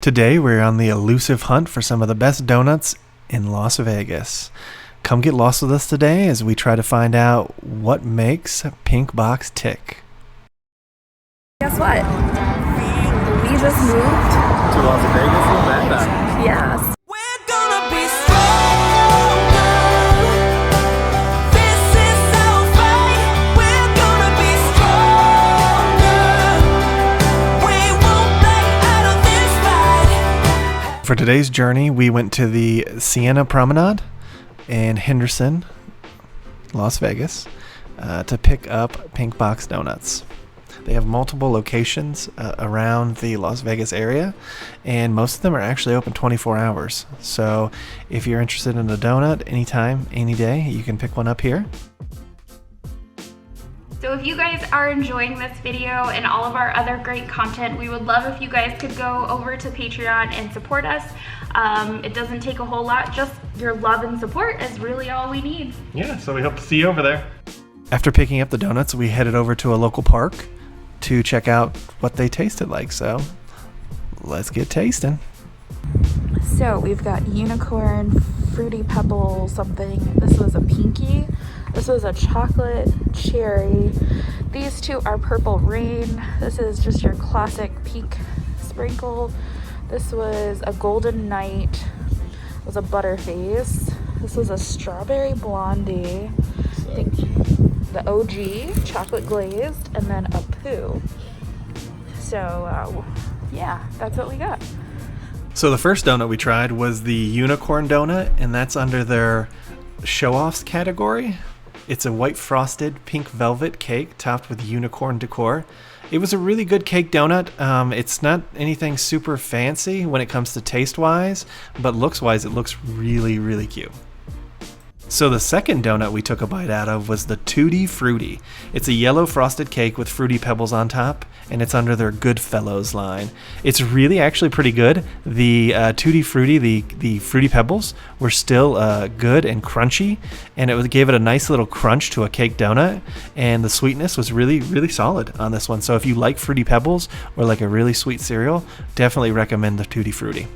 Today we're on the elusive hunt for some of the best donuts in Las Vegas. Come get lost with us today as we try to find out what makes Pinkbox tick. Guess what? We just moved to Las Vegas, Nevada. Yes. We're gonna be stronger. This is our fight. We're gonna be stronger. We won't back out of this fight. For today's journey, we went to the Sienna Promenade in Henderson, Las Vegas, to pick up Pinkbox Doughnuts. They have multiple locations around the Las Vegas area, and most of them are actually open 24 hours. So if you're interested in a donut anytime, any day, you can pick one up here. So if you guys are enjoying this video and all of our other great content, we would love if you guys could go over to Patreon and support us. It doesn't take a whole lot, just your love and support is really all we need. Yeah, so we hope to see you over there. After picking up the donuts, we headed over to a local park to check out what they tasted like. So let's get tasting. So we've got unicorn, fruity pebble, something. This was a pinky. This was a chocolate cherry. These two are purple rain. This is just your classic pink sprinkle. This was a golden night. It was a butterface. This was a strawberry blondie. I think the OG, chocolate glazed, and then a pooh. So yeah, that's what we got. So the first donut we tried was the unicorn donut, and that's under their show-offs category. It's a white frosted pink velvet cake topped with unicorn decor. It was a really good cake donut. It's not anything super fancy when it comes to taste-wise, but looks-wise it looks really, really cute. So the second donut we took a bite out of was the Tutti Frutti. It's a yellow frosted cake with fruity pebbles on top, and it's under their Goodfellows line. It's really actually pretty good. The Tutti Frutti, the fruity pebbles, were still good and crunchy, and gave it a nice little crunch to a cake donut, and the sweetness was really, really solid on this one. So if you like fruity pebbles or like a really sweet cereal, definitely recommend the Tutti Frutti.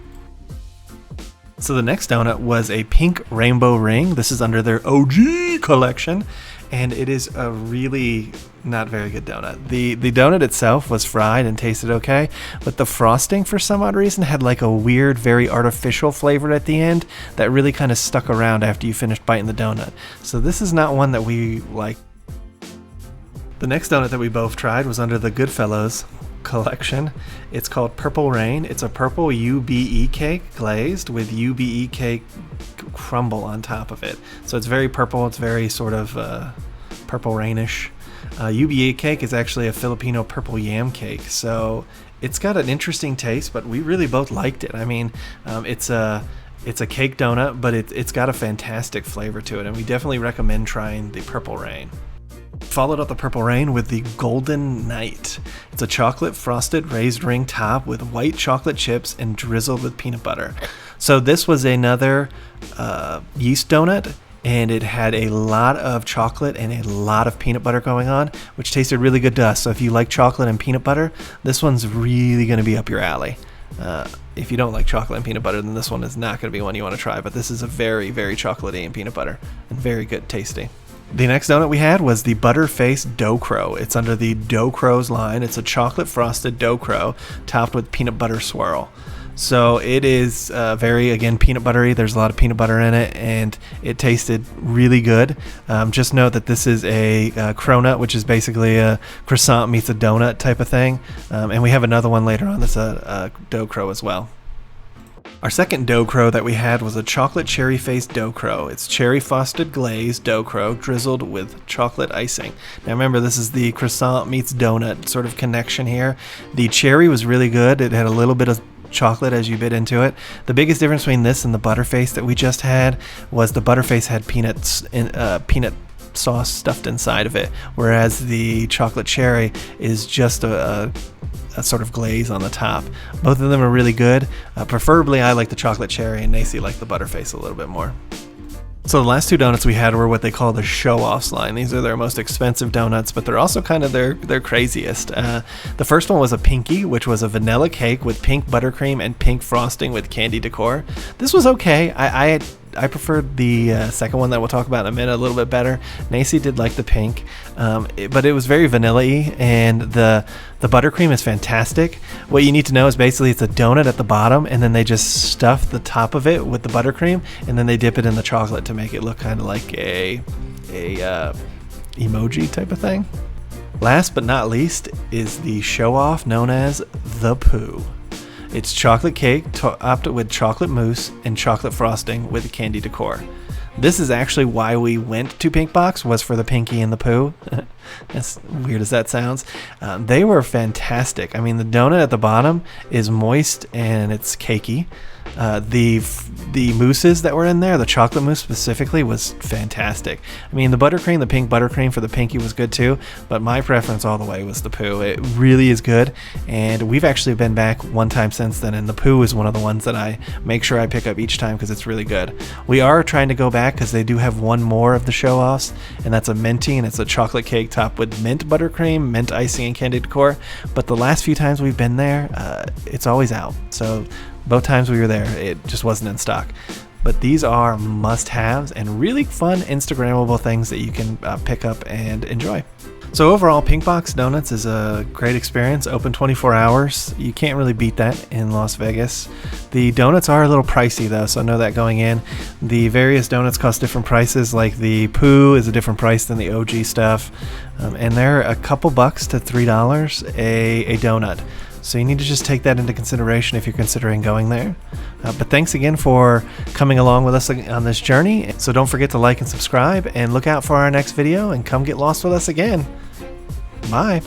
So the next donut was a pink rainbow ring. This is under their OG collection, and it is a really not very good donut. The donut itself was fried and tasted okay, but the frosting for some odd reason had like a weird, very artificial flavor at the end that really kind of stuck around after you finished biting the donut. So this is not one that we like. The next donut that we both tried was under the Goodfellows collection. It's called Purple Rain. It's a purple UBE cake glazed with UBE cake crumble on top of it. So it's very purple. It's very sort of purple rainish. UBE cake is actually a Filipino purple yam cake. So it's got an interesting taste, but we really both liked it. I mean, it's a cake donut, but it's got a fantastic flavor to it, and we definitely recommend trying the Purple Rain. Followed up the Purple Rain with the Golden Night. It's a chocolate frosted raised ring top with white chocolate chips and drizzled with peanut butter. So this was another yeast donut, and it had a lot of chocolate and a lot of peanut butter going on, which tasted really good to us. So if you like chocolate and peanut butter, this one's really going to be up your alley. If you don't like chocolate and peanut butter, then this one is not going to be one you want to try, but this is a very, very chocolatey and peanut butter and very good tasting. The next donut we had was the Butterface Doughnut. It's under the doughcros line. It's a chocolate frosted doughnut topped with peanut butter swirl. So it is very, again, peanut buttery. There's a lot of peanut butter in it, and it tasted really good. Just note that this is a cronut, which is basically a croissant meets a donut type of thing. And we have another one later on that's a doughnut as well. Our second doughnut that we had was a chocolate cherry faced doughnut. It's cherry frosted glazed doughnut drizzled with chocolate icing. Now remember, this is the croissant meets donut sort of connection here. The cherry was really good. It had a little bit of chocolate as you bit into it. The biggest difference between this and the Butterface that we just had was the Butterface had peanut sauce stuffed inside of it, whereas the chocolate cherry is just a sort of glaze on the top. Both of them are really good. Preferably I like the chocolate cherry, and Nacy liked the Butterface a little bit more. So the last two donuts we had were what they call the show-offs line. These are their most expensive donuts, but they're also kind of their craziest. The first one was a pinky, which was a vanilla cake with pink buttercream and pink frosting with candy decor. This was okay. I preferred the second one that we'll talk about in a minute a little bit better. Nacy did like the pink, but it was very vanilla-y, and the buttercream is fantastic. What you need to know is basically it's a donut at the bottom, and then they just stuff the top of it with the buttercream, and then they dip it in the chocolate to make it look kind of like a emoji type of thing. Last but not least is the show-off known as the pooh. It's chocolate cake topped with chocolate mousse and chocolate frosting with candy decor. This is actually why we went to Pinkbox, was for the Pinky and the Pooh. As weird as that sounds. They were fantastic. I mean, the donut at the bottom is moist and it's cakey. The mousses that were in there, the chocolate mousse specifically, was fantastic. I mean, the buttercream, the pink buttercream for the Pinky was good too, but my preference all the way was the Pooh. It really is good, and we've actually been back one time since then, and the Pooh is one of the ones that I make sure I pick up each time because it's really good. We are trying to go back because they do have one more of the show-offs, and that's a minty, and it's a chocolate cake topped with mint buttercream, mint icing, and candy decor, but the last few times we've been there, it's always out. So both times we were there, it just wasn't in stock. But these are must-haves and really fun Instagrammable things that you can pick up and enjoy. So overall, Pinkbox Doughnuts is a great experience, open 24 hours. You can't really beat that in Las Vegas. The donuts are a little pricey though, so know that going in. The various donuts cost different prices, like the Pooh is a different price than the OG stuff. And they're a couple bucks to $3 a donut. So you need to just take that into consideration if you're considering going there. But thanks again for coming along with us on this journey. So don't forget to like and subscribe, and look out for our next video, and come get lost with us again. Bye.